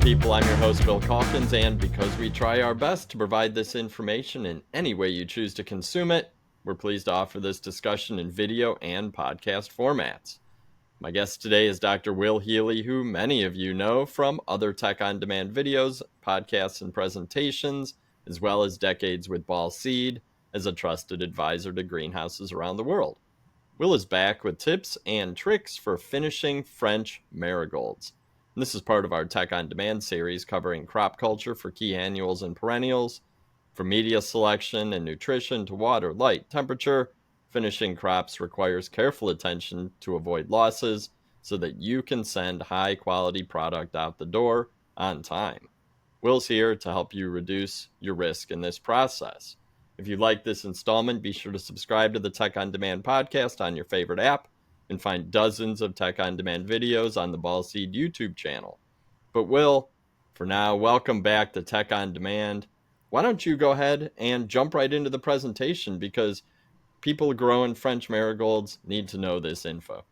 people? I'm your host, Bill Calkins, and because we try our best to provide this information in any way you choose to consume it, we're pleased to offer this discussion in video and podcast formats. My guest today is Dr. Will Healy, who many of you know from other Tech On Demand videos, podcasts, and presentations, as well as decades with Ball Seed as a trusted advisor to greenhouses around the world. Will is back with tips and tricks for finishing French marigolds. And this is part of our Tech On Demand series covering crop culture for key annuals and perennials. From media selection and nutrition to water, light, temperature, finishing crops requires careful attention to avoid losses so that you can send high-quality product out the door on time. Will's here to help you reduce your risk in this process. If you like this installment, be sure to subscribe to the Tech On Demand podcast on your favorite app and find dozens of Tech On Demand videos on the Ball Seed YouTube channel. But Will, for now, welcome back to Tech On Demand. Why don't you go ahead and jump right into the presentation, because people growing French marigolds need to know this info.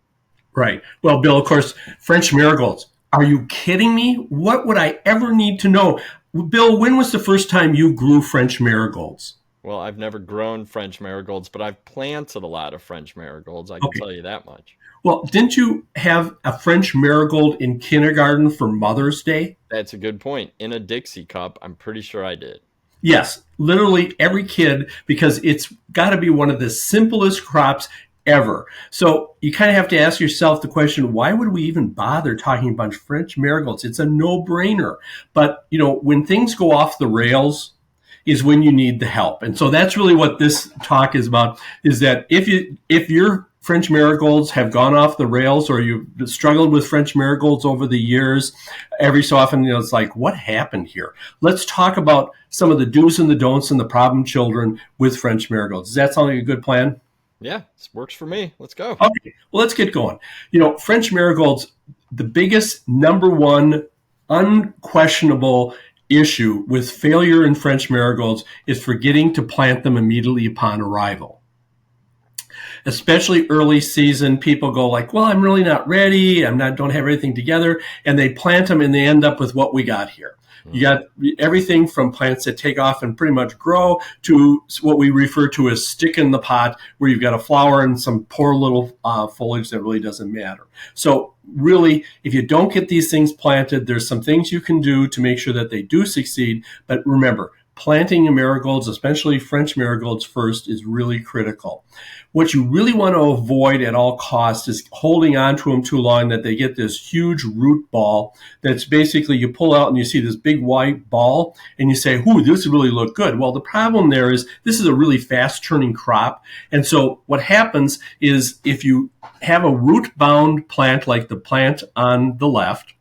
Right. Well, Bill, of course, French marigolds. Are you kidding me? What would I ever need to know? Bill, when was the first time you grew French marigolds? Well, I've never grown French marigolds, but I've planted a lot of French marigolds. I can tell you that much. Well, didn't you have a French marigold in kindergarten for Mother's Day? That's a good point. In a Dixie cup, I'm pretty sure I did. Yes, literally every kid, because it's got to be one of the simplest crops ever. So you kind of have to ask yourself the question, why would we even bother talking about French marigolds? It's a no-brainer. But, when things go off the rails is when you need the help. And so that's really what this talk is about, is that if your French marigolds have gone off the rails, or you've struggled with French marigolds over the years, every so often, it's like, what happened here? Let's talk about some of the do's and the don'ts and the problem children with French marigolds. Does that sound like a good plan? Yeah, this works for me. Let's go. Okay, well, let's get going. French marigolds, the biggest, number one, unquestionable issue with failure in French marigolds is forgetting to plant them immediately upon arrival. Especially early season, people go like, well, I'm really not ready. Don't have everything together. And they plant them and they end up with what we got here. You got everything from plants that take off and pretty much grow to what we refer to as stick in the pot, where you've got a flower and some poor little foliage that really doesn't matter. So really, if you don't get these things planted, there's some things you can do to make sure that they do succeed. But remember, planting marigolds, especially French marigolds first, is really critical. What you really want to avoid at all costs is holding on to them too long, that they get this huge root ball that's basically, you pull out and you see this big white ball and you say, ooh, this really look good. Well, the problem there is this is a really fast turning crop. And so what happens is, if you have a root bound plant like the plant on the left,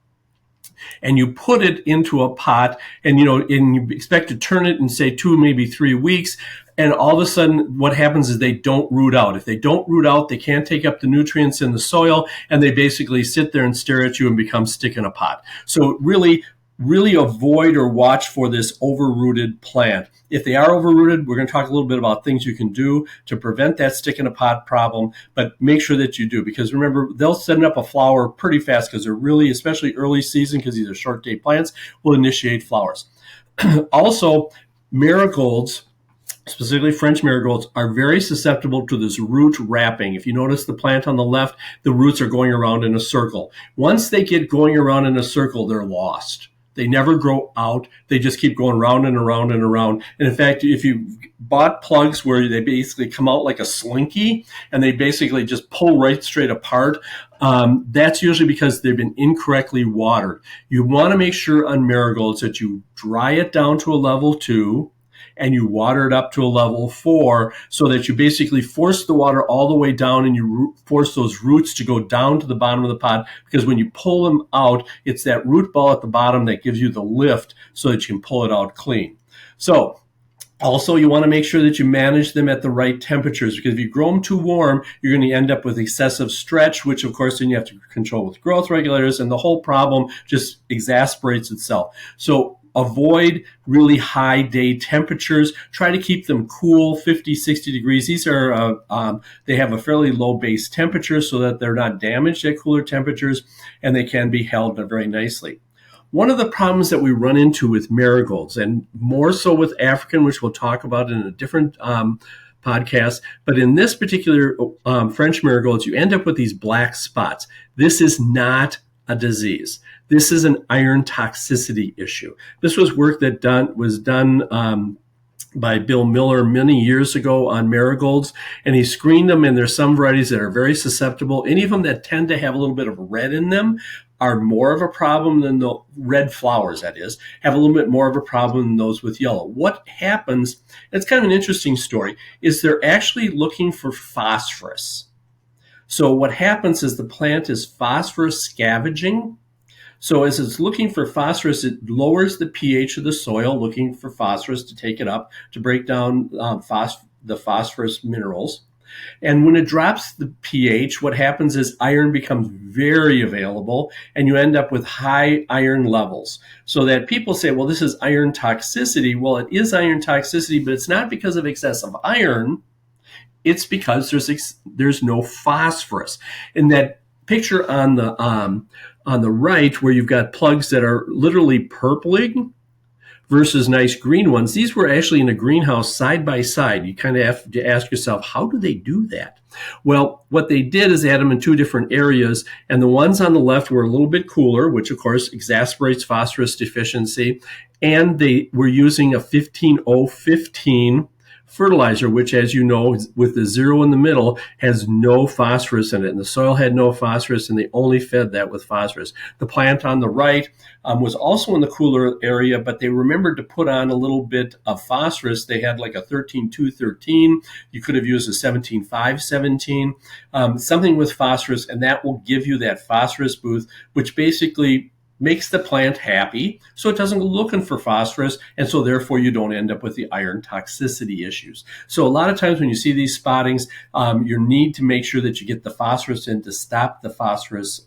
and you put it into a pot and you expect to turn it in, say, 2, maybe 3 weeks, and all of a sudden what happens is they don't root out. If they don't root out, they can't take up the nutrients in the soil, and they basically sit there and stare at you and become stick in a pot. So really avoid or watch for this overrooted plant. If they are overrooted, we're going to talk a little bit about things you can do to prevent that stick in a pot problem, but make sure that you do, because remember, they'll send up a flower pretty fast, because they're really, especially early season, because these are short day plants, will initiate flowers. Also, marigolds, specifically French marigolds, are very susceptible to this root wrapping. If you notice the plant on the left, the roots are going around in a circle. Once they get going around in a circle, they're lost. They never grow out. They just keep going round and around and around. And in fact, if you bought plugs where they basically come out like a slinky and they basically just pull right straight apart, that's usually because they've been incorrectly watered. You want to make sure on marigolds that you dry it down to a level 2 and you water it up to a level 4, so that you basically force the water all the way down and you force those roots to go down to the bottom of the pot, because when you pull them out, it's that root ball at the bottom that gives you the lift so that you can pull it out clean. So also, you want to make sure that you manage them at the right temperatures, because if you grow them too warm, you're going to end up with excessive stretch, which of course then you have to control with growth regulators, and the whole problem just exasperates itself. So avoid really high day temperatures. Try to keep them cool, 50, 60 degrees. These are, they have a fairly low base temperature so that they're not damaged at cooler temperatures, and they can be held very nicely. One of the problems that we run into with marigolds, and more so with African, which we'll talk about in a different podcast, but in this particular French marigolds, you end up with these black spots. This is not a disease. This is an iron toxicity issue. This was work that was done by Bill Miller many years ago on marigolds, and he screened them, and there's some varieties that are very susceptible. Any of them that tend to have a little bit of red in them are more of a problem than the red flowers, that is, have a little bit more of a problem than those with yellow. What happens, it's kind of an interesting story, is they're actually looking for phosphorus. So what happens is the plant is phosphorus scavenging. So as it's looking for phosphorus, it lowers the pH of the soil, looking for phosphorus to take it up, to break down the phosphorus minerals. And when it drops the pH, what happens is iron becomes very available, and you end up with high iron levels. So that people say, well, this is iron toxicity. Well, it is iron toxicity, but it's not because of excessive iron. It's because there's no phosphorus. In that picture on the right, where you've got plugs that are literally purpling versus nice green ones, these were actually in a greenhouse side by side. You kind of have to ask yourself, how do they do that? Well, what they did is they had them in two different areas, and the ones on the left were a little bit cooler, which of course exacerbates phosphorus deficiency, and they were using a 15-0-15 fertilizer, which, as you know, with the 0 in the middle, has no phosphorus in it. And the soil had no phosphorus, and they only fed that with phosphorus. The plant on the right was also in the cooler area, but they remembered to put on a little bit of phosphorus. They had like a 13-2-13. You could have used a 17-5-17, something with phosphorus, and that will give you that phosphorus boost, which basically makes the plant happy, so it doesn't go looking for phosphorus, and so therefore you don't end up with the iron toxicity issues. So a lot of times when you see these spottings, you need to make sure that you get the phosphorus in to stop the phosphorus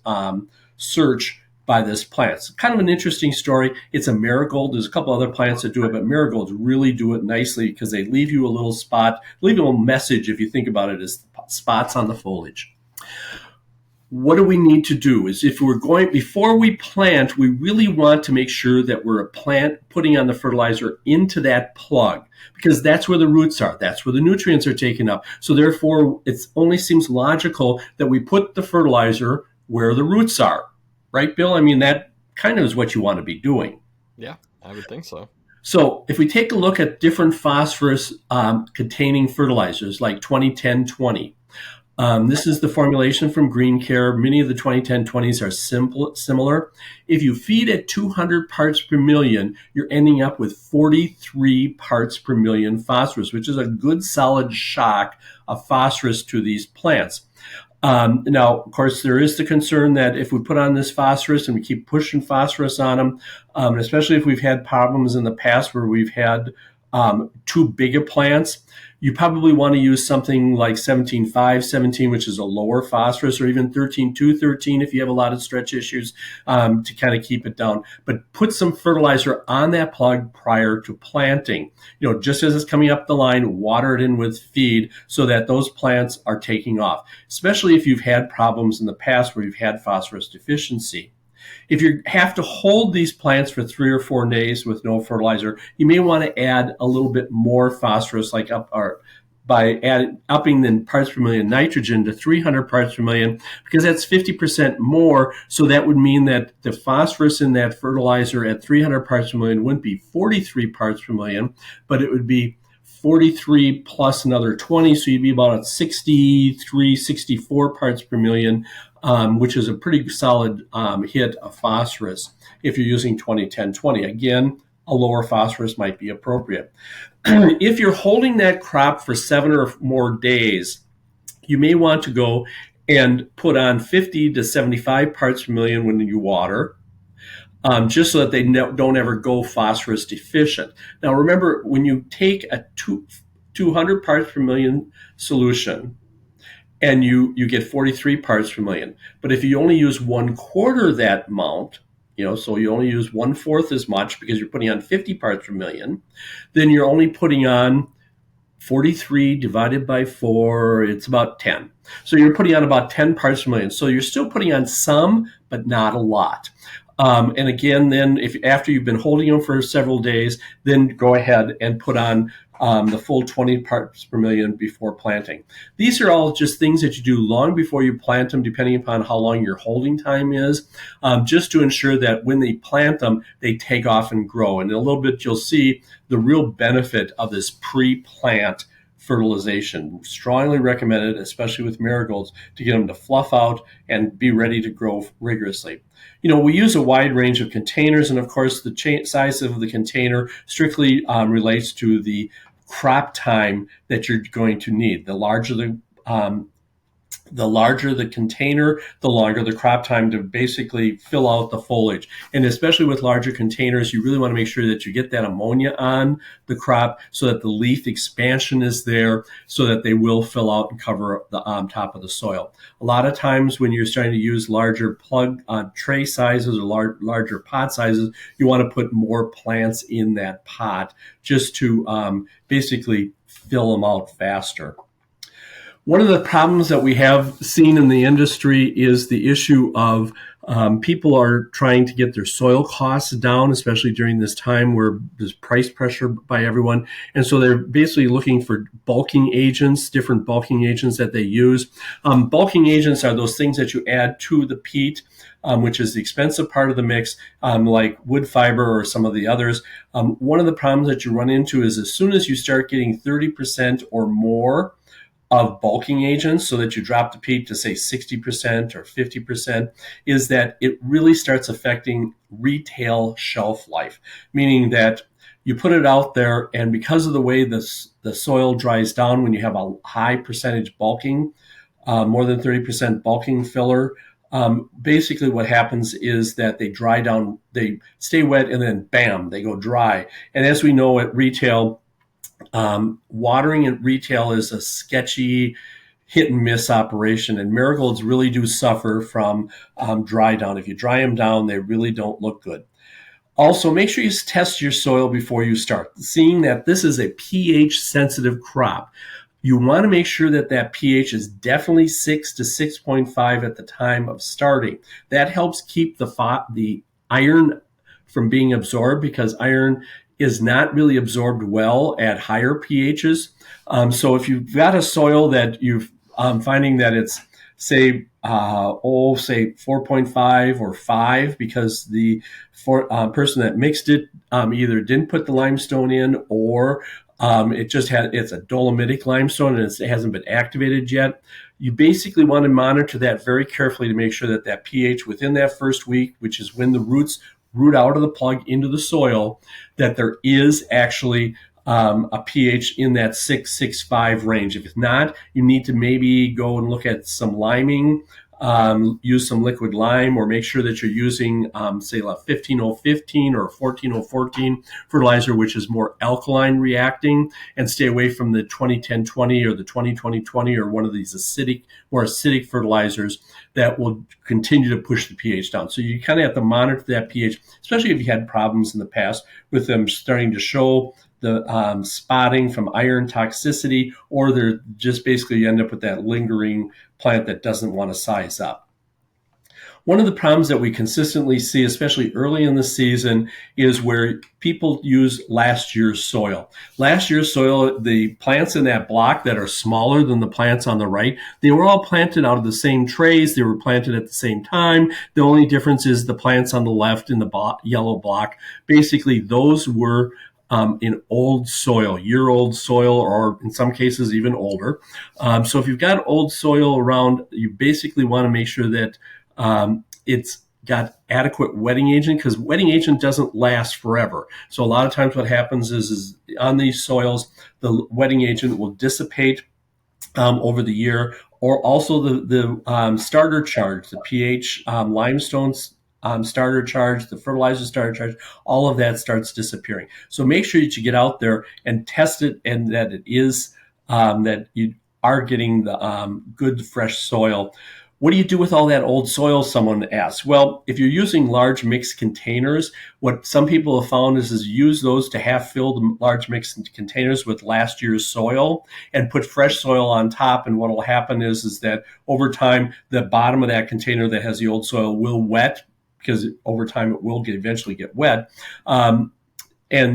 search by this plant. It's kind of an interesting story. It's a marigold. There's a couple other plants that do it, but marigolds really do it nicely because they leave you a little spot, leave you a little message if you think about it as spots on the foliage. What do we need to do is before we plant, we really want to make sure that we're putting on the fertilizer into that plug, because that's where the roots are. That's where the nutrients are taken up. So therefore, it only seems logical that we put the fertilizer where the roots are. Right, Bill? I mean, that kind of is what you want to be doing. Yeah, I would think so. So if we take a look at different phosphorus containing fertilizers like 20-10-20, this is the formulation from Green Care. Many of the 20-10-20s are similar. If you feed at 200 parts per million, you're ending up with 43 parts per million phosphorus, which is a good solid shock of phosphorus to these plants. Now, of course, there is the concern that if we put on this phosphorus and we keep pushing phosphorus on them, and especially if we've had problems in the past where we've had too big of plants, you probably want to use something like 17-5-17, which is a lower phosphorus, or even 13-2-13 if you have a lot of stretch issues, to kind of keep it down. But put some fertilizer on that plug prior to planting. Just as it's coming up the line, water it in with feed so that those plants are taking off, especially if you've had problems in the past where you've had phosphorus deficiency. If you have to hold these plants for 3 or 4 days with no fertilizer, you may want to add a little bit more phosphorus, by upping the parts per million nitrogen to 300 parts per million, because that's 50% more. So that would mean that the phosphorus in that fertilizer at 300 parts per million wouldn't be 43 parts per million, but it would be 43 plus another 20, so you'd be about at 63, 64 parts per million, which is a pretty solid hit of phosphorus if you're using 20-10-20. Again, a lower phosphorus might be appropriate. If you're holding that crop for 7 or more days, you may want to go and put on 50 to 75 parts per million when you water, just so that they don't ever go phosphorus deficient. Now, remember, when you take a 200 parts per million solution and you get 43 parts per million, but if you only use 1/4 that amount, so you only use 1/4 as much because you're putting on 50 parts per million, then you're only putting on 43 divided by 4, it's about 10. So you're putting on about 10 parts per million. So you're still putting on some, but not a lot. And again, then if after you've been holding them for several days, then go ahead and put on the full 20 parts per million before planting. These are all just things that you do long before you plant them, depending upon how long your holding time is, just to ensure that when they plant them, they take off and grow. And in a little bit, you'll see the real benefit of this pre-plant fertilization. Strongly recommended, especially with marigolds, to get them to fluff out and be ready to grow rigorously. We use a wide range of containers, and of course, the size of the container strictly relates to the crop time that you're going to need. The larger the container, the longer the crop time to basically fill out the foliage. And especially with larger containers, you really want to make sure that you get that ammonia on the crop so that the leaf expansion is there so that they will fill out and cover the top of the soil. A lot of times when you're starting to use larger plug tray sizes or larger pot sizes, you want to put more plants in that pot just to basically fill them out faster. One of the problems that we have seen in the industry is the issue of people are trying to get their soil costs down, especially during this time where there's price pressure by everyone. And so they're basically looking for bulking agents, different bulking agents that they use. Bulking agents are those things that you add to the peat, which is the expensive part of the mix, like wood fiber or some of the others. One of the problems that you run into is as soon as you start getting 30% or more of bulking agents, so that you drop the peat to say 60% or 50%, is that it really starts affecting retail shelf life, meaning that you put it out there, and because of the way the soil dries down when you have a high percentage bulking, more than 30% bulking filler, basically what happens is that they dry down, they stay wet, and then bam, they go dry. And as we know at retail, watering at retail is a sketchy hit and miss operation, and marigolds really do suffer from dry down. If you dry them down, they really don't look good. Also, make sure you test your soil before you start. Seeing that this is a pH sensitive crop, you want to make sure that that pH is definitely 6 to 6.5 at the time of starting. That helps keep the iron from being absorbed, because iron is not really absorbed well at higher pHs. So if you've got a soil that you're finding that it's, say 4.5 or 5, because the person that mixed it either didn't put the limestone in, or it's a dolomitic limestone and it hasn't been activated yet. You basically want to monitor that very carefully to make sure that that pH within that first week, which is when the roots root out of the plug into the soil, that there is actually a pH in that 6.5 range. If it's not, you need to maybe go and look at some liming, use some liquid lime, or make sure that you're using, say, a 15015 or a 14014 fertilizer, which is more alkaline reacting, and stay away from the 20-10-20 or the 20-20-20 or one of these more acidic fertilizers that will continue to push the pH down. So you kind of have to monitor that pH, especially if you had problems in the past with them starting to show the spotting from iron toxicity, or they're just basically you end up with that lingering plant that doesn't want to size up. One of the problems that we consistently see, especially early in the season, is where people use last year's soil. Last year's soil, the plants in that block that are smaller than the plants on the right, they were all planted out of the same trays. They were planted at the same time. The only difference is the plants on the left in the yellow block. Basically, those were in old soil, year-old soil, or in some cases even older. So if you've got old soil around, you basically want to make sure that it's got adequate wetting agent, because wetting agent doesn't last forever. So a lot of times what happens is on these soils, the wetting agent will dissipate over the year, or also the starter charge, the pH limestone starter charge, the fertilizer starter charge, all of that starts disappearing. So make sure that you get out there and test it, and that it is that you are getting the good fresh soil. What do you do with all that old soil, someone asks? Well, if you're using large mixed containers, what some people have found is use those to half fill the large mixed containers with last year's soil and put fresh soil on top. And what will happen is that over time, the bottom of that container that has the old soil will wet, because over time it will eventually get wet, and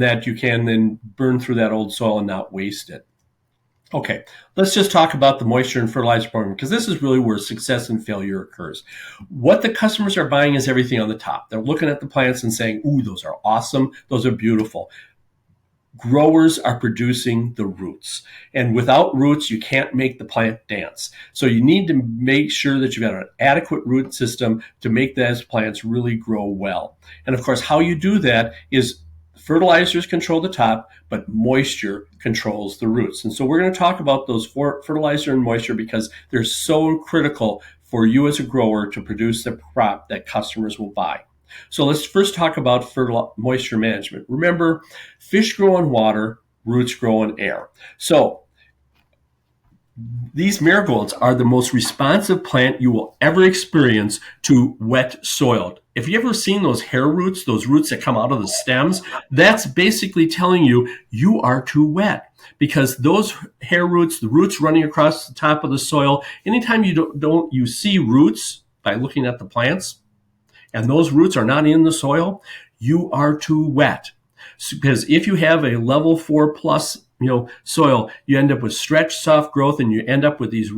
that you can then burn through that old soil and not waste it. Okay, let's just talk about the moisture and fertilizer program, because this is really where success and failure occurs. What the customers are buying is everything on the top. They're looking at the plants and saying, ooh, those are awesome. Those are beautiful. Growers are producing the roots. And without roots, you can't make the plant dance. So you need to make sure that you've got an adequate root system to make those plants really grow well. And of course, how you do that is fertilizers control the top, but moisture controls the roots. And so we're going to talk about those fertilizer and moisture because they're so critical for you as a grower to produce the crop that customers will buy. So let's first talk about moisture management. Remember, fish grow in water, roots grow in air. So these marigolds are the most responsive plant you will ever experience to wet soil. If you ever seen those hair roots, those roots that come out of the stems, that's basically telling you you are too wet, because those hair roots, the roots running across the top of the soil, anytime you see roots by looking at the plants, and those roots are not in the soil, you are too wet. Because if you have a level 4 plus soil, you end up with stretched, soft growth, and you end up with these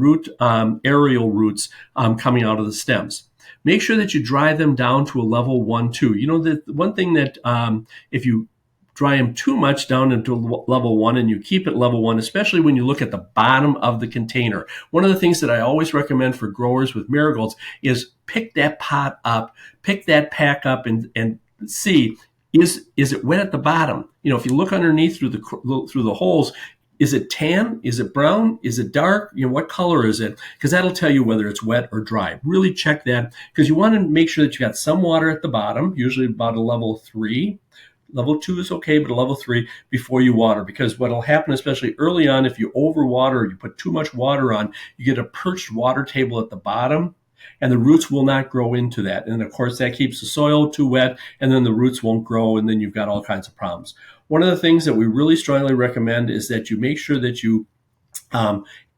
aerial roots coming out of the stems. Make sure that you dry them down to a level 1, 2. The one thing that if you dry them too much down into level 1 and you keep it level 1, especially when you look at the bottom of the container. One of the things that I always recommend for growers with marigolds is pick that pot up, pick that pack up, and see, is it wet at the bottom? If you look underneath through the holes, is it tan? Is it brown? Is it dark? What color is it? Because that'll tell you whether it's wet or dry. Really check that, because you want to make sure that you got some water at the bottom, usually about a level 3. Level 2 is okay, but a level 3 before you water, because what will happen, especially early on, if you overwater or you put too much water on, you get a perched water table at the bottom, and the roots will not grow into that. And of course, that keeps the soil too wet, and then the roots won't grow, and then you've got all kinds of problems. One of the things that we really strongly recommend is that you make sure that you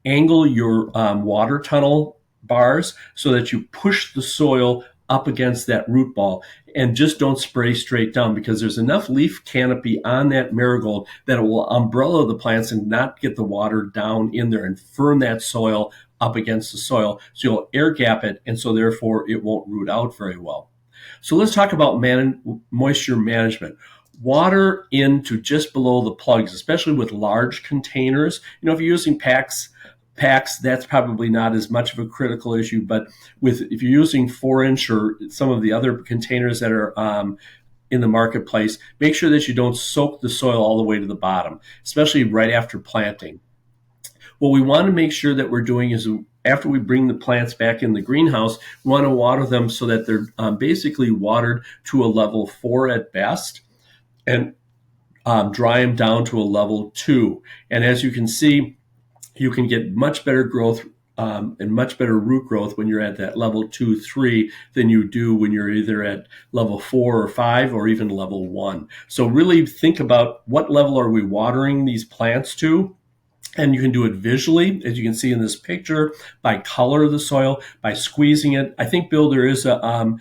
angle your water tunnel bars so that you push the soil up against that root ball, and just don't spray straight down, because there's enough leaf canopy on that marigold that it will umbrella the plants and not get the water down in there and firm that soil up against the soil. So you'll air gap it, and so therefore it won't root out very well. So let's talk about moisture management. Water into just below the plugs, especially with large containers. If you're using packs, that's probably not as much of a critical issue. But if you're using 4-inch or some of the other containers that are in the marketplace, make sure that you don't soak the soil all the way to the bottom, especially right after planting. What we want to make sure that we're doing is, after we bring the plants back in the greenhouse, we want to water them so that they're basically watered to a level 4 at best, and dry them down to a level 2. And as you can see, you can get much better growth and much better root growth when you're at that level 2, 3 than you do when you're either at level 4 or 5 or even level 1. So really think about what level are we watering these plants to. And you can do it visually, as you can see in this picture, by color of the soil, by squeezing it. I think, Bill, there is a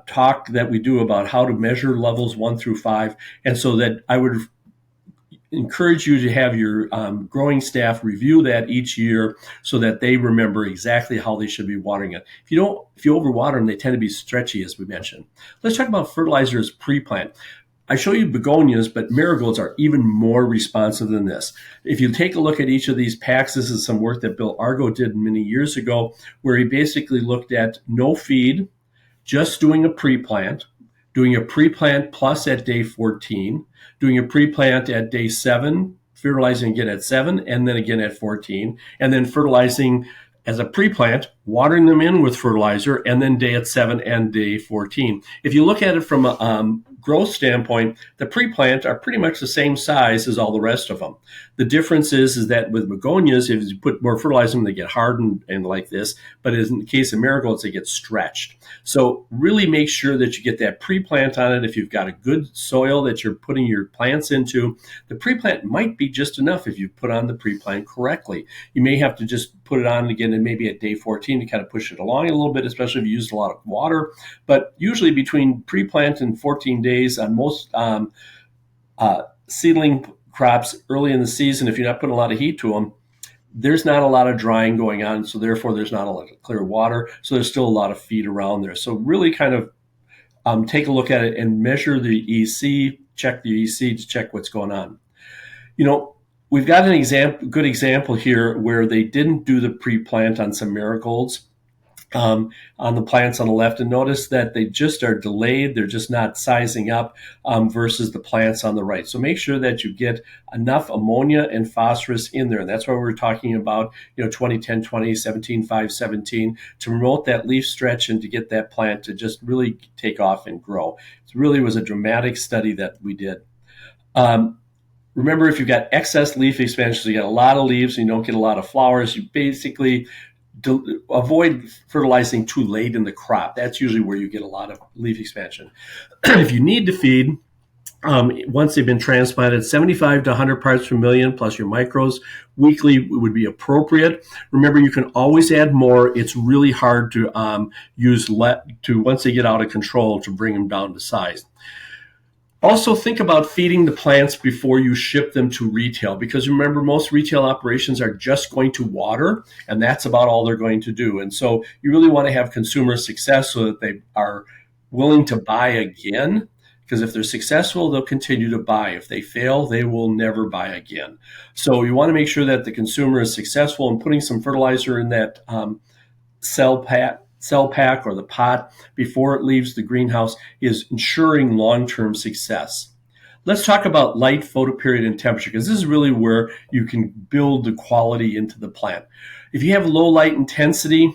talk that we do about how to measure levels 1 through 5. And so that I would encourage you to have your growing staff review that each year so that they remember exactly how they should be watering it. If you overwater them, they tend to be stretchy, as we mentioned. Let's talk about fertilizers pre-plant. I show you begonias, but marigolds are even more responsive than this. If you take a look at each of these packs, this is some work that Bill Argo did many years ago, where he basically looked at no feed, just doing a pre-plant plus at day 14, doing a pre-plant at day 7, fertilizing again at 7, and then again at 14, and then fertilizing as a pre-plant, watering them in with fertilizer, and then day at 7 and day 14. If you look at it from growth standpoint, the pre-plant are pretty much the same size as all the rest of them. The difference is that with begonias, if you put more fertilizer in them, they get hardened and like this. But in the case of marigolds, they get stretched. So really make sure that you get that pre-plant on it. If you've got a good soil that you're putting your plants into, the pre-plant might be just enough if you put on the pre-plant correctly. You may have to just put it on again and maybe at day 14 to kind of push it along a little bit, especially if you used a lot of water. But usually between pre-plant and 14 days on most seedling crops early in the season, if you're not putting a lot of heat to them, there's not a lot of drying going on. So therefore, there's not a lot of clear water. So there's still a lot of feed around there. So really kind of take a look at it and measure the EC, check the EC to check what's going on. We've got an good example here where they didn't do the pre-plant on some marigolds on the plants on the left, and notice that they just are delayed. They're just not sizing up versus the plants on the right. So make sure that you get enough ammonia and phosphorus in there. And that's why we're talking about 20-10-20, 17-5-17 to promote that leaf stretch and to get that plant to just really take off and grow. It really was a dramatic study that we did. Remember, if you've got excess leaf expansion, so you get a lot of leaves and you don't get a lot of flowers, you basically avoid fertilizing too late in the crop. That's usually where you get a lot of leaf expansion. If you need to feed, once they've been transplanted, 75 to 100 parts per million plus your micros weekly would be appropriate. Remember, you can always add more. It's really hard to once they get out of control, to bring them down to size. Also, think about feeding the plants before you ship them to retail, because remember, most retail operations are just going to water, and that's about all they're going to do. And so you really want to have consumer success so that they are willing to buy again, because if they're successful, they'll continue to buy. If they fail, they will never buy again. So you want to make sure that the consumer is successful, and putting some fertilizer in that cell pack or the pot before it leaves the greenhouse is ensuring long-term success. Let's talk about light, photoperiod, and temperature, because this is really where you can build the quality into the plant. If you have low light intensity,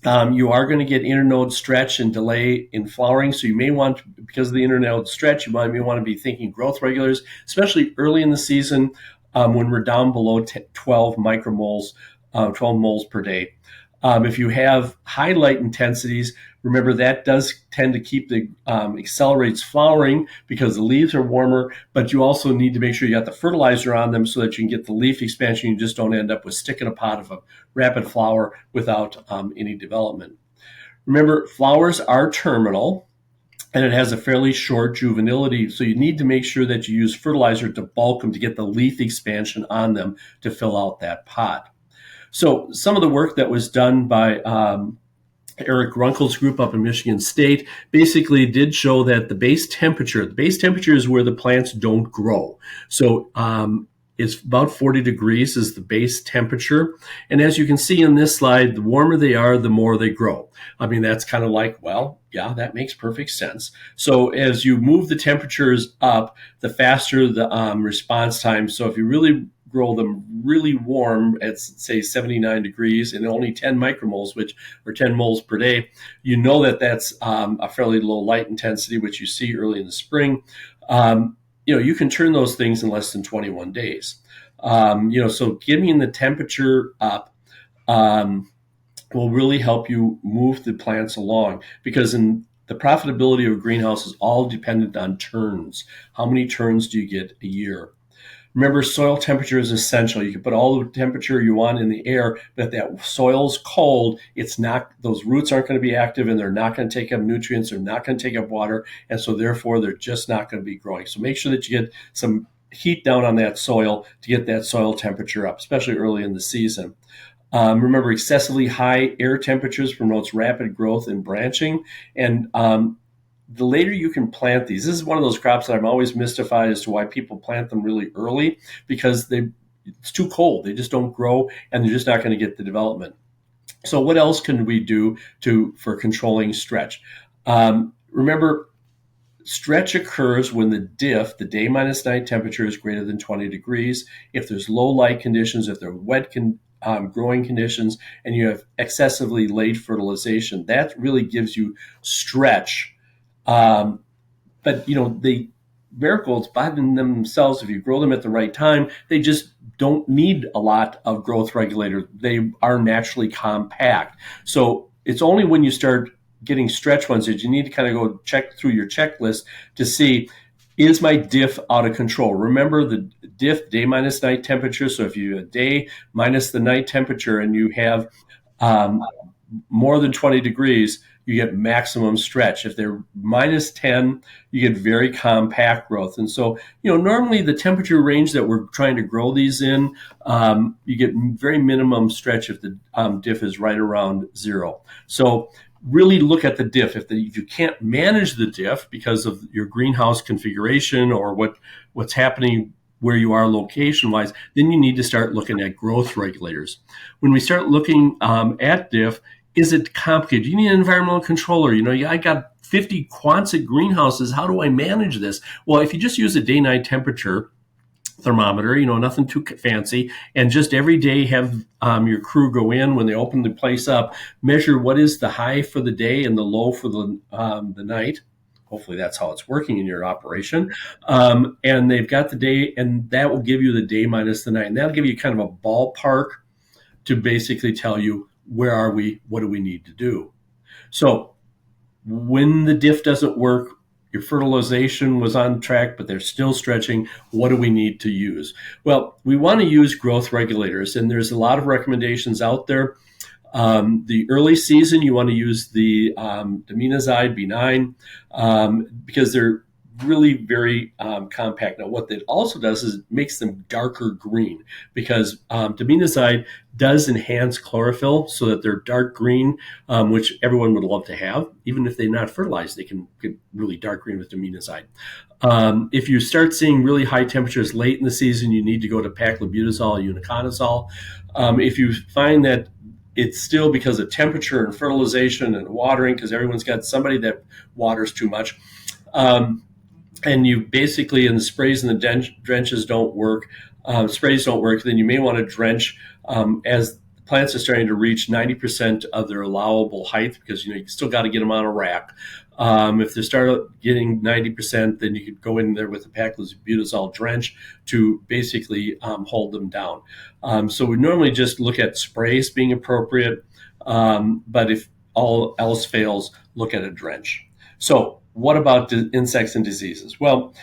you are going to get internode stretch and delay in flowering. So you may want, because of the internode stretch, you may want to be thinking growth regulators, especially early in the season when we're down below 12 micromoles, 12 moles per day. If you have high light intensities, remember that does tend to keep accelerates flowering because the leaves are warmer, but you also need to make sure you got the fertilizer on them so that you can get the leaf expansion. You just don't end up with sticking a pot of a rapid flower without any development. Remember, flowers are terminal, and it has a fairly short juvenility, so you need to make sure that you use fertilizer to bulk them to get the leaf expansion on them to fill out that pot. So some of the work that was done by Eric Runkel's group up in Michigan State basically did show that the base temperature is where the plants don't grow. So it's about 40 degrees is the base temperature. And as you can see in this slide, the warmer they are, the more they grow. I mean, that's kind of like, well, yeah, that makes perfect sense. So as you move the temperatures up, the faster the response time. So if you really grow them really warm at, say, 79 degrees and only 10 micromoles, which are 10 moles per day, you know that that's a fairly low light intensity, which you see early in the spring. You can turn those things in less than 21 days. So getting the temperature up will really help you move the plants along, because in the profitability of a greenhouse is all dependent on turns. How many turns do you get a year? Remember, soil temperature is essential. You can put all the temperature you want in the air, but if that soil's cold, those roots aren't going to be active, and they're not going to take up nutrients. They're not going to take up water. And so therefore, they're just not going to be growing. So make sure that you get some heat down on that soil to get that soil temperature up, especially early in the season. Remember, excessively high air temperatures promotes rapid growth and branching. And the later you can plant these, this is one of those crops that I'm always mystified as to why people plant them really early, because it's too cold. They just don't grow, and they're just not going to get the development. So what else can we do for controlling stretch? Remember, stretch occurs when the day minus night temperature is greater than 20 degrees. If there's low light conditions, if there are wet growing conditions, and you have excessively late fertilization, that really gives you stretch But the marigolds by themselves, if you grow them at the right time, they just don't need a lot of growth regulator. They are naturally compact. So it's only when you start getting stretch ones that you need to kind of go check through your checklist to see, is my diff out of control? Remember the diff, day minus night temperature. So if you have a day minus the night temperature and you have um, more than 20 degrees, you get maximum stretch. If they're minus 10, you get very compact growth. And so, normally the temperature range that we're trying to grow these in, you get very minimum stretch if the diff is right around 0. So really look at the diff. If you can't manage the diff because of your greenhouse configuration or what's happening where you are location wise, then you need to start looking at growth regulators. When we start looking at diff, is it complicated? You need an environmental controller. I got 50 Quonset greenhouses. How do I manage this? Well, if you just use a day-night temperature thermometer, nothing too fancy, and just every day have your crew go in when they open the place up, measure what is the high for the day and the low for the night. Hopefully that's how it's working in your operation. And they've got the day, and that will give you the day minus the night. And that'll give you kind of a ballpark to basically tell you, where are we? What do we need to do? So when the diff doesn't work, your fertilization was on track, but they're still stretching. What do we need to use? Well, we want to use growth regulators, and there's a lot of recommendations out there. The early season, you want to use the diminazide B9 because they're really very compact. Now, what that also does is it makes them darker green because diminazide does enhance chlorophyll so that they're dark green, which everyone would love to have. Even if they're not fertilized, they can get really dark green with diminazide. If you start seeing really high temperatures late in the season, you need to go to paclobutazol or uniconazole. If you find that it's still because of temperature and fertilization and watering, because everyone's got somebody that waters too much, and you basically, and the sprays and the drenches don't work, sprays don't work, then you may want to drench as plants are starting to reach 90% of their allowable height, because you still got to get them on a rack. If they start getting 90%, then you could go in there with a paclobutazol drench to basically hold them down. So we normally just look at sprays being appropriate, but if all else fails, look at a drench. So what about insects and diseases? Well,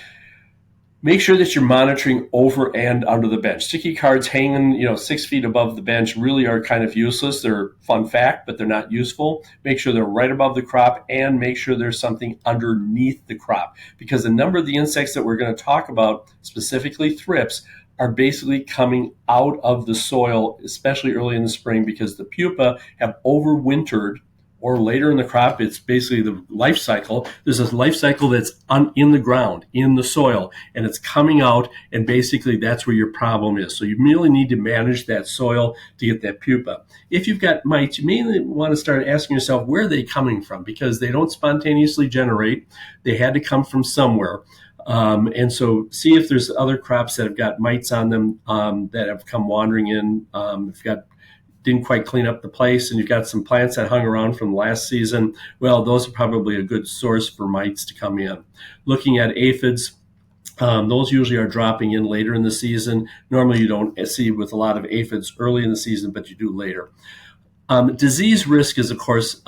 make sure that you're monitoring over and under the bench. Sticky cards hanging, 6 feet above the bench really are kind of useless. They're a fun fact, but they're not useful. Make sure they're right above the crop, and make sure there's something underneath the crop, because a number of the insects that we're going to talk about, specifically thrips, are basically coming out of the soil, especially early in the spring, because the pupa have overwintered, or later in the crop, it's basically the life cycle. There's this life cycle that's in the ground, in the soil, and it's coming out, and basically that's where your problem is. So you really need to manage that soil to get that pupa. If you've got mites, you may want to start asking yourself, where are they coming from? Because they don't spontaneously generate. They had to come from somewhere. And so see if there's other crops that have got mites on them that have come wandering in. If you've got didn't quite clean up the place, and you've got some plants that hung around from last season, well, those are probably a good source for mites to come in. Looking at aphids, those usually are dropping in later in the season. Normally you don't see with a lot of aphids early in the season, but you do later. Disease risk is, of course,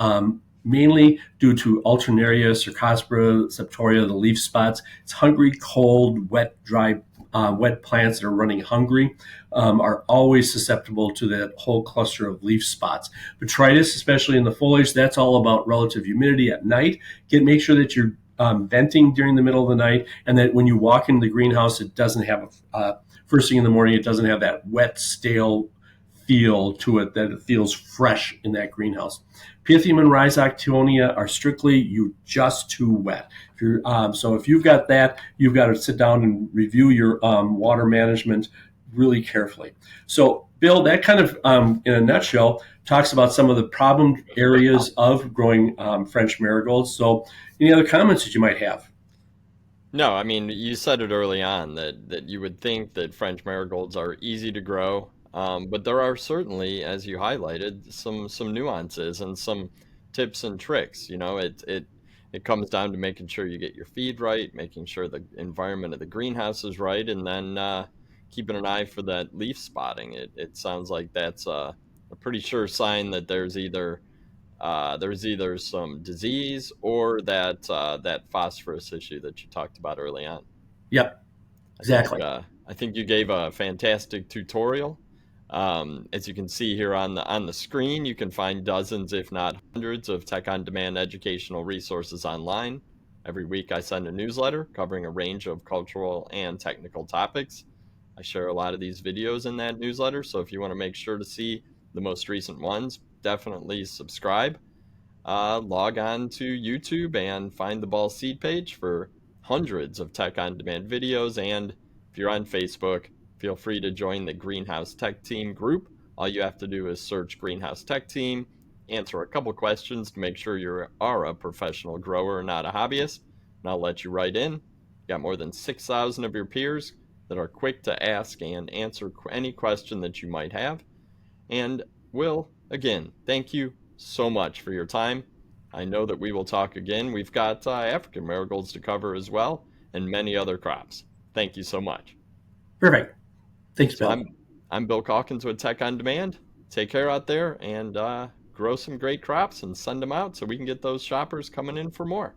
mainly due to Alternaria, Cercospora, Septoria, the leaf spots. It's hungry, cold, wet, dry wet plants that are running hungry are always susceptible to that whole cluster of leaf spots. Botrytis, especially in the foliage, that's all about relative humidity at night. Make sure that you're venting during the middle of the night, and that when you walk into the greenhouse, it doesn't have first thing in the morning, it doesn't have that wet, stale feel to it, that it feels fresh in that greenhouse. Pythium and Rhizoctonia are strictly just too wet. So if you've got that, you've got to sit down and review your water management really carefully. So Bill, that kind of, in a nutshell, talks about some of the problem areas of growing French marigolds. So any other comments that you might have? No, I mean, you said it early on that you would think that French marigolds are easy to grow, but there are certainly, as you highlighted, some nuances and some tips and tricks. it comes down to making sure you get your feed right, making sure the environment of the greenhouse is right, and then keeping an eye for that leaf spotting. It sounds like that's a pretty sure sign that there's either some disease or that phosphorus issue that you talked about early on. Yep, exactly. I think you gave a fantastic tutorial. As you can see here on the screen, you can find dozens, if not hundreds, of Tech on Demand educational resources online. Every week, I send a newsletter covering a range of cultural and technical topics. I share a lot of these videos in that newsletter, so if you want to make sure to see the most recent ones, definitely subscribe. Log on to YouTube and find the Ball Seed page for hundreds of Tech on Demand videos. And if you're on Facebook, feel free to join the Greenhouse Tech Team group. All you have to do is search Greenhouse Tech Team, answer a couple questions to make sure you are a professional grower, not a hobbyist, and I'll let you right in. You got more than 6,000 of your peers that are quick to ask and answer any question that you might have. And Will, again, thank you so much for your time. I know that we will talk again. We've got African marigolds to cover as well, and many other crops. Thank you so much. Perfect. Thanks, So Bill. I'm Bill Calkins with Tech on Demand. Take care out there and grow some great crops and send them out so we can get those shoppers coming in for more.